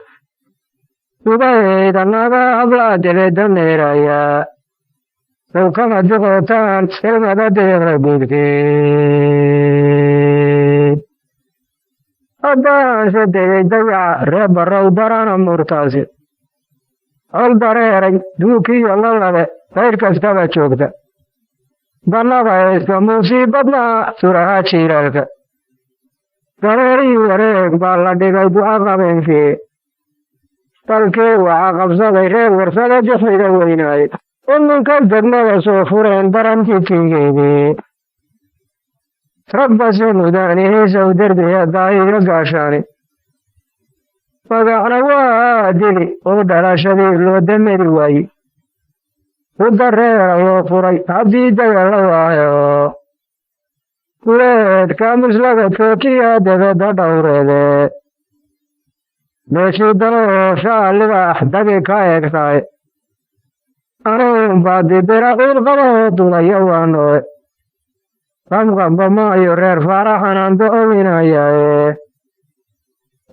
[SPEAKER 2] dubayda naga hablaa deleeda meeraya sow kama diqootaan ilmada deeqra guurtee haddaan sadegay dayaca ree barrow darana murtaasi col dareeray duukiyo lalabe qayr kastaba joogta bannada haysta musiibadna suraha jiiraalka dareerii wareeg baa la dhigay duca qabeenkii dalkii waxa qabsaday reer warsada jixriga weynaay iminkay degmada soo fureen darantii tiigeydii rag base mudaani heesaw derbiya daahiga gaashaani magacna waa dili oo dhalashadii loo damari waayey u dareerayoo furay haddii dagala waayo kuleedka muslaga tookiya debedda dhowreede meeshii daloo shaa libaax dagi ka eegtaay anuun baa dibiraqiil qaboo dulaya waanoe qamqamba maayo reer faaraxanaan do-owinayae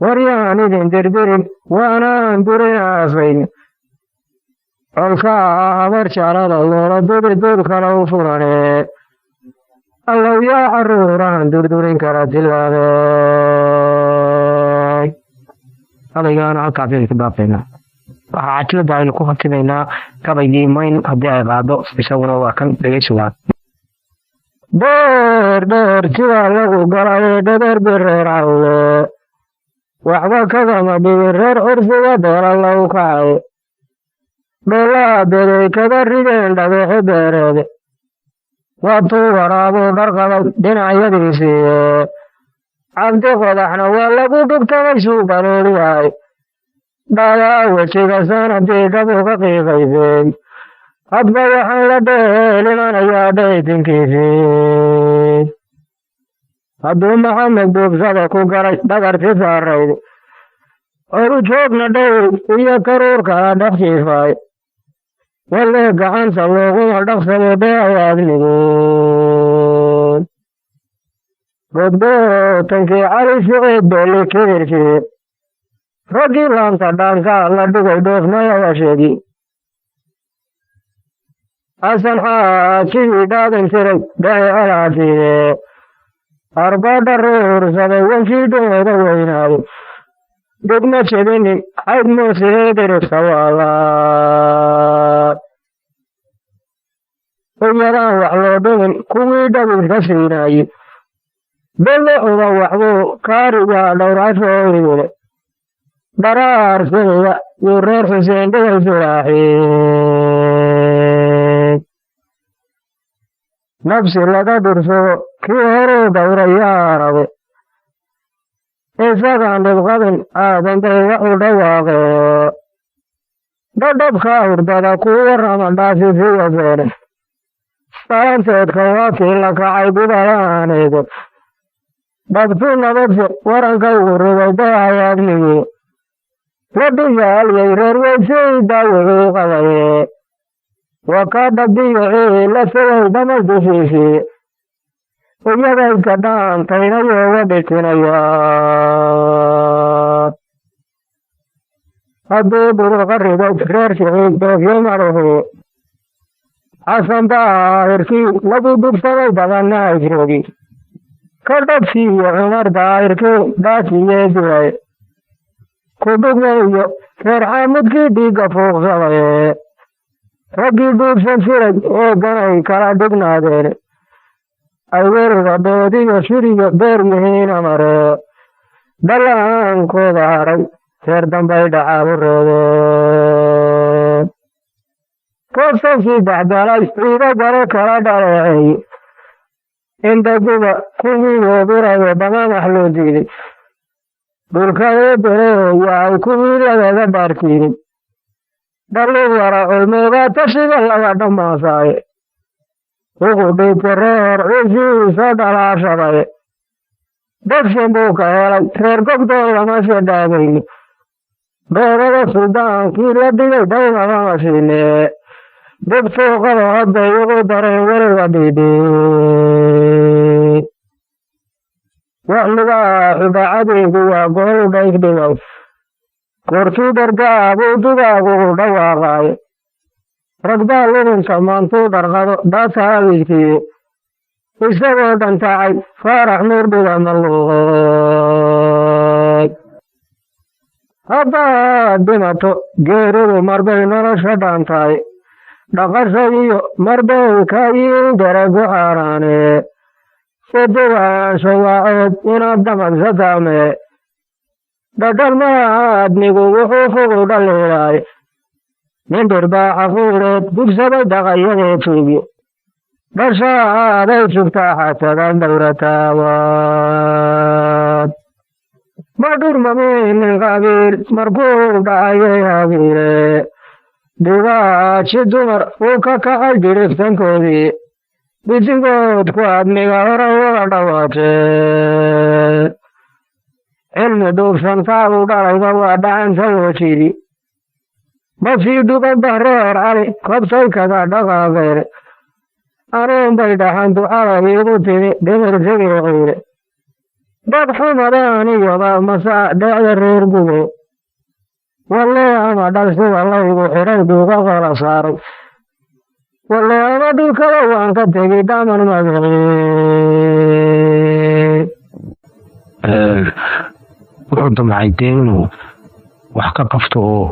[SPEAKER 2] waryaan idin dirdirin waanaan durinaafayn colkaa habar jeclada loola duri dud kale u furane allow yaa caruurahan durdurin kara tilaabey adaygaana halkaas aynu ku dhaafayna waxaa cajilada aynu ku khatimaynaa gabaygii mayn haddii ay qaado isaguna waa kan dhegeysigaan dheer dheer sidaa lagu galay dhadeer bireer cawle waxba kagama dhigin reer curfiga dheera lagu kacay dhoolaa beday kaga rideen dhabeexi beereede waatuu waraabuu dharqabay dhinacyadiisiiye cabdi qodaxna waa lagu dhugtamay suu barooliyahay dhaayaa wejiga sanadii dhabu ka qiiqaysay hadba waxaan la dheelimanayaa dhaytinkiisii hadduu maxamed buubsada ku galay dhagarti saarayd oru joogna dhowr iyo karuurkala dhex jiifaay walee gacanta looguma dhaqsado dheeyaadnigood godgootankii cali siciid beeli kibirkii raggii laanta dhaanka la dhigay dhoofmayada sheegi xasan xaajigii dhaadan jiray dhaci alaatiide arbadha ruursaday wankii dheeda weynaaday degma jebinin xayd muusiheediriska waalaad uyadaan wax loo dhigin kuwii dhabiska siinaayey belecuda waxbuu kaarigaa dhowrcasooyile dharaar siciga yuu reer xuseen dhigay silaaxii nafsi laga dhursado kii horuu dhowrayaa rabe isagaan dhibqabin aadan bay waxu dhawaaqe dhadhabkaa hurdada kuu warrama dhaasisiya beene dhalanteedka waa kii la kacay gudalaaneede dhabtu nabadse waranka ugu rugay dayayaadnigii la dhigaalyay reer weysay daawicii qabaye waa kaa dhabiyicii la sagay dhamal dushiisii iyadayka dhaantayna yooga dhitinayaa hadduu dhuruqa riday reer siciid doofyo maruhu xasan daahirkii lagu dhugsaday badanna ajrogi ka dhabsiiyo cumar daahirkii dhaasiye diray kudhugayo reer xaamudkii dhiigga fuuqsadaye raggii duubsan jiray ee ganay kala dhignaadeen ay weriga doodiyo shiriga beer yihiin amare dhallaankooda haray reer dambay dhacaabu reebeen koostankii baxdalay ciido gale kala dhaleeceeye indaguba kuwii weebirayo dhamamax loo diiday dhulka eebereeya ay kuwii lagaga dhaartiinin dhallid wara culmeegaa tashiga laga dhammaasaaye ugu dhiibka reer ciisiisa dhalaashadaye dadsin buu ka helay reer gobdoon lama shadhaagayni dhoorada suldaankii la dhigay dhaymagama siinee dib suuqada hadday ugu dareen weriga dhiidhii waxligaa xudacadeygu waa goolu dhaygdhigay kortuu dhargaabuu dugaagugu dhawaaqaaye ragbaa libinka maantuu dharqado dhaataabidkiye isagoo dhantacay faarax nuurdhiga maluuqay haddaad dhimato geeridu marbay nolosha dhaantahay dhaqashadiyo marbay ka yiin darago xaaraane sadegaansho waaceed inaad dhamagsataamee dhadhalmaadnigu wuxuu fugu dhaliilaaye nin dhirbaaxa fuureed gubsaday dhaqayadee tuugi dhashaaday sugtaa xasadan dhowrataawaad ma dhurmaminin qabiil markuu dhacayay habiile dhibaaji dumar uu ka kacay diriftankoodii bisigoodku admiga hore uga dhawaatee cilmi dhuubsantaa uu dhalayba waa dhacantayoo jiri masii dhubay bahreer cali kobtay kaga dhaqaaqeen anuun bay dhaxan ducada iigu timi dhimir sigiiciile dad xumadaaniyoba masaa dhecda reer gube walle ama dhal sida laygu xiray dhuuga qala saaray walle ama dhulkada waan ka tegi dhaman magaci
[SPEAKER 1] wuxuu damcay dee inuu wax ka qabto oo